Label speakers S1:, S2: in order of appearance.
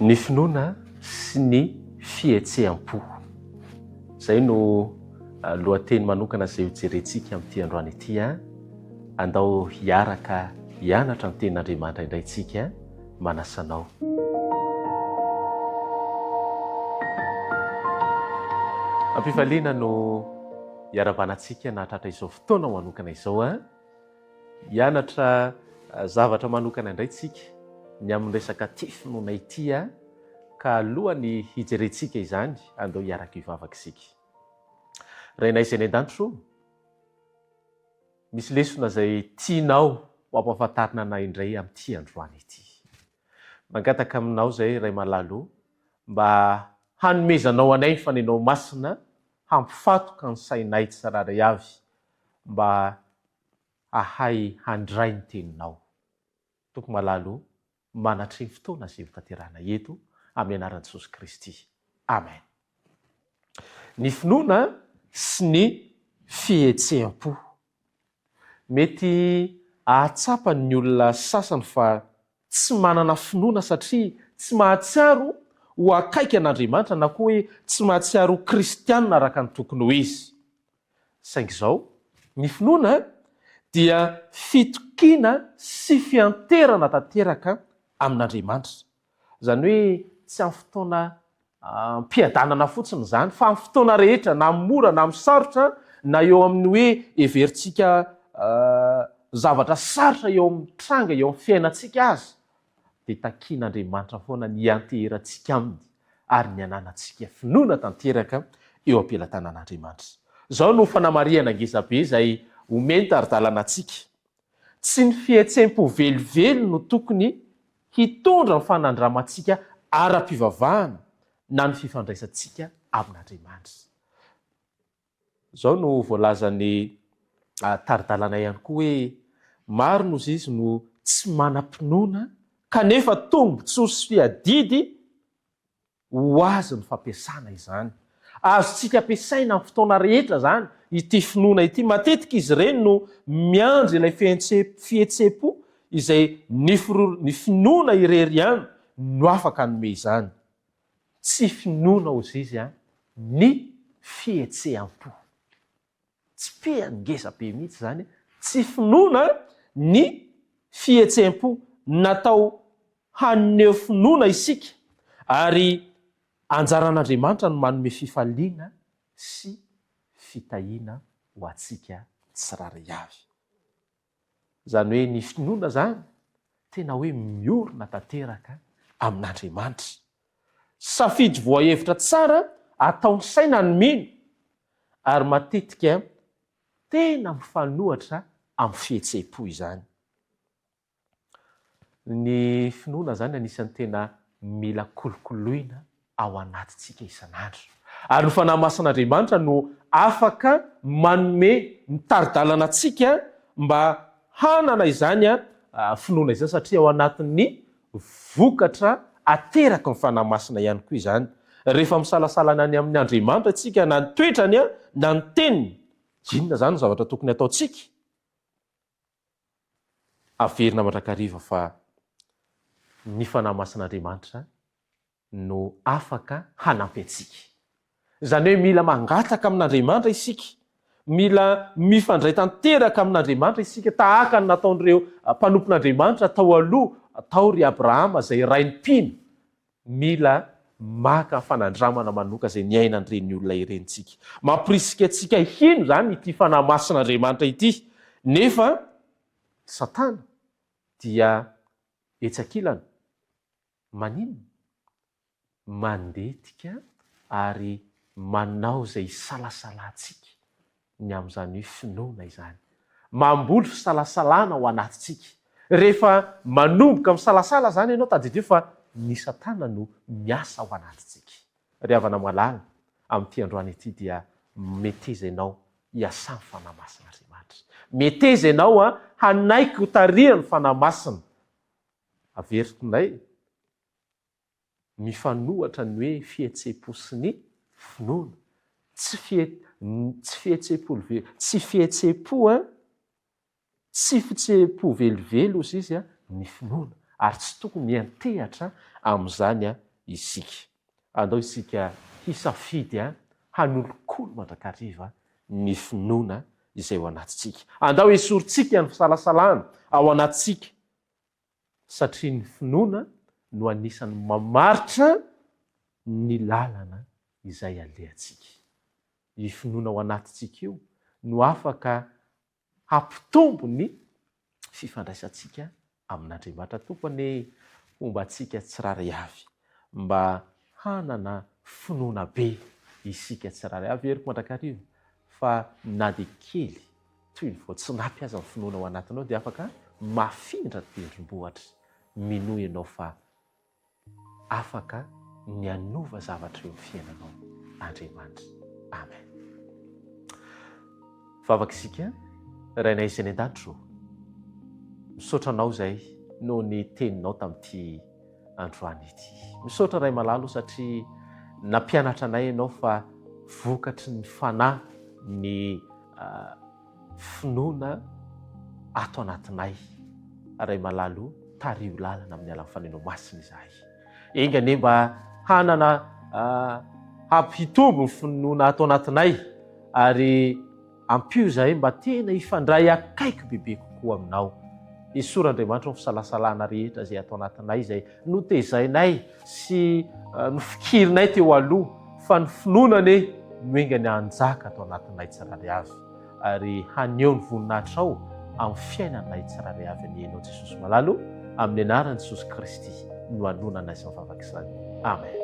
S1: Ny finoana sy ny fihetseham-po. Izay no lohateny manokana izay hojerentsika amin'ity androany ity. Andao hiaraka hianatra ny tenin'Andriamanitra indray tsika manasanao. Ampifaliana no hiaravanantsika nahatratra izao fotoana manokana izao. Hianatra zavatra manokana indray tsika ny amin'ny resaka ty finoana ity, ka alohany hijerentsika izany andao hiaraka hivavaka isika. Rainay izay ny an-danitro, misy lesona izay tianao mampahafantarina anay indray amin'ity androany ity. Mangataka aminao izay Ray Malalo mba hanomezanao anay ny fanenao masina, hampifatoka ny sainay tsiraray avy, mba ahay handray ny teninao. Tompo Malalo, manatreny fotoana izay hotanterahana eto amin'ny anaran'i Jesosy Kristy. Amen. Ny finoana sy ny fihetseham-po. Mety ahatsapa ny olona sasany fa tsy manana finoana satria tsy mahatsiaro ho akaiky an'Andriamanitra na koa hoe tsy mahatsiaro kristianina araka ny tokony ho izy. Saingy izao, ny finoana dia fitokiana sy fianterana tanteraka amin'Andriamanitra. Izany hoe tsy amin'ny fotoana mpiadanana fotsiny izany, fa amin'ny fotoana rehetra, na mora na misarotra, na eo amin'ny hoe heverintsika zavatra sarotra eo amin'ny tranga, eo amin'ny fiainantsika azy, dia takian'Andriamanitra foana ny ianterantsika aminy ary ny ananantsika finoana tanteraka eo am-pelatanan'Andriamanitra. Izao no fanamariana ngezabe izay omeny tari-dalana antsika. Tsy ny fihetseham-po velively no tokony hitondra ny fanandramantsika ara-pivavahana na ny fifandraisantsika amin'Andriamanitra. Izao no voalazany tari-dalana ihany koa hoe maro nozy izy no tsy manam-pinoana kanefa tombon-tsoa sy fiadidy ho azy ny fampiasana izany. Azotsika ampiasaina amin'ny fotoana rehetra izany ity finoana ity. Matetika izy ireny no miandry ilay fihetseham-po izay ny finoana irery ihany no afaka hanome izany. Tsy finoana ozy izy, ny fihetseham-po. Tsy pehany ngezabe mihitsy izany. Tsy finoana, ny fihetseham-po. Natao haneho finoana isika ary anjaran'Andriamanitra no manome fifaliana sy fitahiana ho antsika tsiraray avy. Izany hoe ny finoana izany tena hoe miorina tanteraka amin'Andriamanitra. Safidy voahevitra tsara ataony saina ny mino ary matetika tena mifanohatra amin'ny fihetseham-po izany. Ny finoana izany anisan'ny tena mila kolokoloina ao anatintsika isan'andro. Ary ny fanahy masin'Andriamanitra no afaka manome ny tari-dalana antsika mba hanana izany finoana izany, satria ao anatin'ny vokatra ateraka ny fanahy masina ihany koa izany. Rehefa misalasalana any amin'ny Andriamanitra tsika, na ny toetrany na ny teniny, inona izany ny zavatra tokony ataontsika? Averina mandrakariva fa ny fanahy masin'Andriamanitra no afaka hanampy antsika. Izany hoe mila mangataka amin'Andriamanitra isika, mila mifandray tanteraka amin'Andriamanitra isika, tahaka ny nataon'ireo mpanompon'Andriamanitra tao aloha, tao ry Abrahama izay rainy mpino. Mila maka fanandramana manoka izay niainan'ireny olona irenitsika. Mampirisika antsika hino izany ity fanahy masin'Andriamanitra ity. Nefa Satana dia etsakilana, maninona? Mandetika ary manao izay salasalantsika ny amin'izany hoe finoana izany. Mamboly fisalasalana ao anatintsika. Rehefa manomboka misalasala izany ianao, tadidio fa ny Satana no miasa ao anatintsika. Ry havana malala, amin'ity androany ity dia meteza ianao hiasa ny fanahy masin'Andriamanitra. Meteza ianao hanaiky ho tarihana ny fanahy masina. Averitonay, mifanohatra ny hoe fihetseham-po sy ny finoana. Tsy fihetseham-po velively ozy izy ny finoana, ary tsy tokony miantehatra amin'izany isika. Andao isika hisafidy hanolokolo mandrakariva ny finoana izay ao anatintsika. Andao hisorontsika ny fisalasalana ao anatintsika satria ny finoana no anisany mamaritra ny lalana izay alehantsika. I finoana ao anatintsika io no afaka hampitombo ny fifandraisantsika amin'Andriamanitra. Tokony fomba antsika tsiraray avy mba hanana finoana be isika tsiraray avy. Eriko mandrakariva fa na dia kely toy ny vao tsy nampy aza ny finoana ao anatinao dia afaka mafindra tendrombohitra minoa ianao fa afaka ny anova zavatra eo amin'ny fiainanao Andriamanitra. Amen. Vavaka isika rainay izay ny an-danitro, misaotra anao izay noho ny teninao tamin'ity androany ity. Misaotra ray malalo satria nampianatra anay ianao fa vokatry ny fanahy ny finoana ato anatinay. Ray malalo tario lalana amin'ny alamin'ny fanenao masina izahay. Engany mba hanana hampitombo ny finoana ato anatinay ary ampio izahay mba tena hifandray akaiky bebe kokoa aminao. Isoran'Andriamanitra ny fisalasalana rehetra izay ato anatinay izay notezainay sy nofikirinay teo aloha fa ny finoanany no engany hanjaka ato anatinay tsiraray avy ary haneho ny voninahitrao amin'ny fiainanay tsiraray avy ny enao Jesosy malalo amin'ny anaran'i Jesosy Kristy no hanonana izay mivavaka izany. Amen.